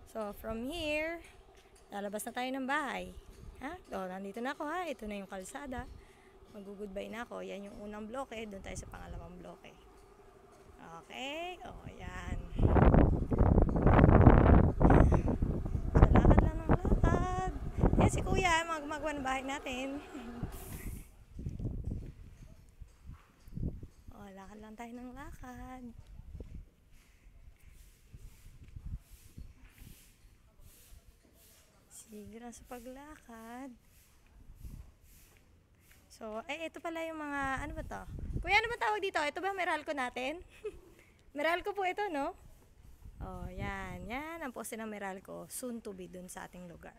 So, from here, lalabas na tayo ng bahay. Ha? O, nandito na ako ha. Ito na yung kalsada. Mag-goodbye na ako. Yan yung unang bloke. Doon tayo sa pangalawang bloke. Okay? O, yan. So, lakad lang ng lakad. Yan si kuya. Magmagawa ng bahay natin. O, lakad lang tayo ng lakad. Sige lang sa paglakad. So, ito pala yung mga, ano ba to? Kuya, ano ba tawag dito? Ito ba Meralco natin? Meralco po ito, no? Oh, yan. Yan ang poste ng Meralco. Soon to be dun sa ating lugar.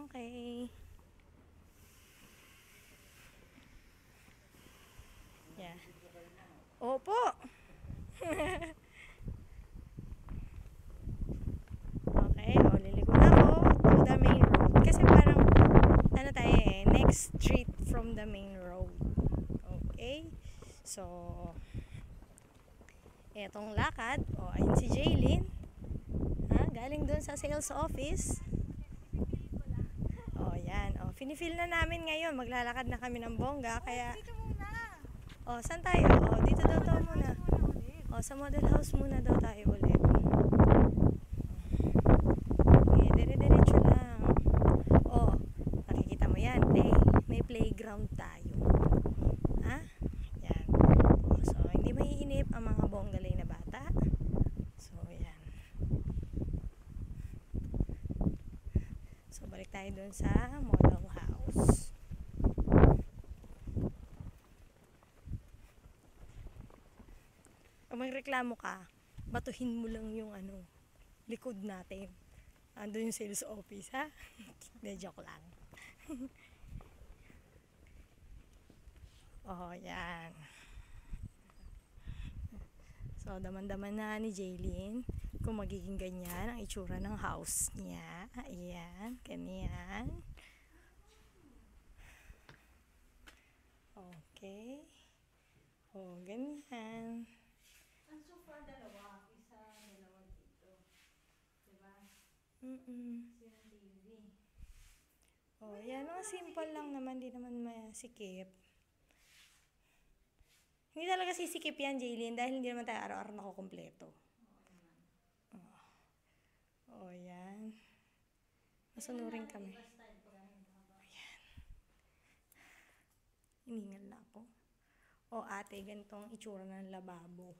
Okay. Yeah. Opo. Okay, o liliko na ako to the main road. Kasi parang, ano tayo next street from the main road. Okay? So, etong lakad, ayun si Jaylin. Galing dun sa sales office. Yan. Finifeel na namin ngayon. Maglalakad na kami ng bongga. Kaya, saan tayo? Dito daw tayo muna. Sa model house muna daw tayo ulit. Dire-diretso lang. Nakikita mo yan. May playground tayo. Yan. So, hindi maiinip ang mga bonggalay na bata. So, yan. So, balik tayo dun sa model house. Pag magreklamo ka, batuhin mo lang yung likod natin. Andun yung sales office, ha? Hindi, joke lang. Yan. So, daman-daman na ni Jaylin kung magiging ganyan ang itsura ng house niya. Ayan, ganyan. Okay. Ganyan. Ang sofa dalawa, isa dalawa dito. Diba? Yan, mga simple lang naman, di naman masikip. Hindi talaga sisikip yan, Jaylin, dahil hindi naman tayo araw-araw nakukumpleto. Yan. Masunurin kami. Ayan. Iningal na ako. Ate, ganitong itsura ng lababo.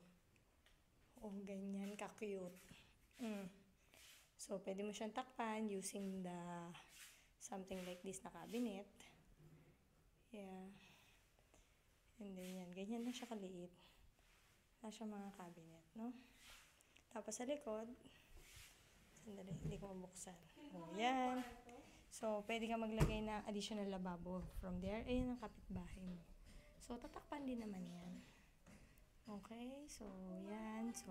Ganyan, ka-cute. So, pwede mo siyang takpan using the something like this na cabinet. Yeah. And then yan, ganyan lang siya kaliit. Wala siya mga cabinet, no? Tapos sa likod, sandali, hindi ko mabuksan. Yan. So, pwede ka maglagay ng additional lababo from there. Ayan ang kapitbahay mo. So, tatakpan din naman yan. Okay, so, yan. So,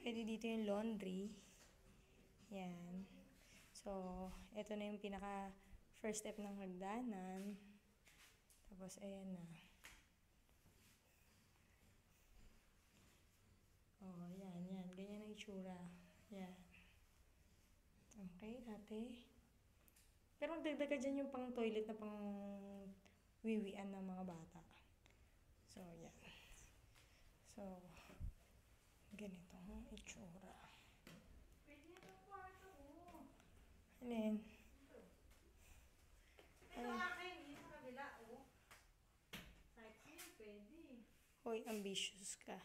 pwede dito yung laundry. Yan. So, ito na yung pinaka first step ng hagdanan. Tapos, ayan na. Yan. Ganyan ang itsura. Yan. Okay, ate. Pero magdagdag ka dyan yung pang toilet na pang wiwian ng mga bata. So, yan. So, ganito ang itsura. Pwede na itong kwarto mo. Alin? Ito akin, sa kabila, Kahit yun, pwede. Hoy, ambitious ka.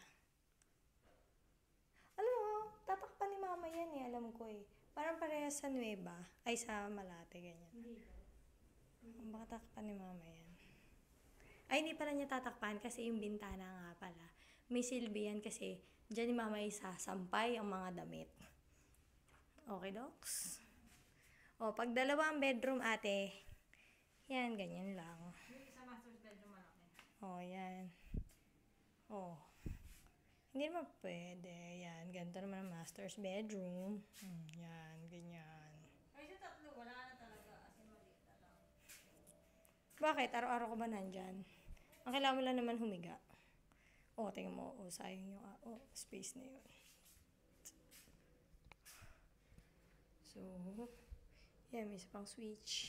Alam mo, tatakpan ni mama yan alam ko Parang parehas sa Nueva, ay sa Malate, ganyan. Hindi ba? Baka takpan ni mama yan. Ay, hindi pala niya tatakpan kasi yung bintana nga pala. May silbi yan kasi dyan ni mama isasampay ang mga damit. Okay, docs? Pag dalawa ang bedroom, ate, yan, ganyan lang. Yung isa master's bedroom malaki. Yan. Hindi naman pwede. Yan, ganito naman ang master's bedroom. Yan, ganyan. Ay, sa tatlo, wala na talaga. As in, maliit na lang. Bakit? Araw-araw ko ba nandyan? Ang kailangan mo lang naman humiga. Tingnan mo. Sayang yung space na yun. So, yan, may isa pang switch.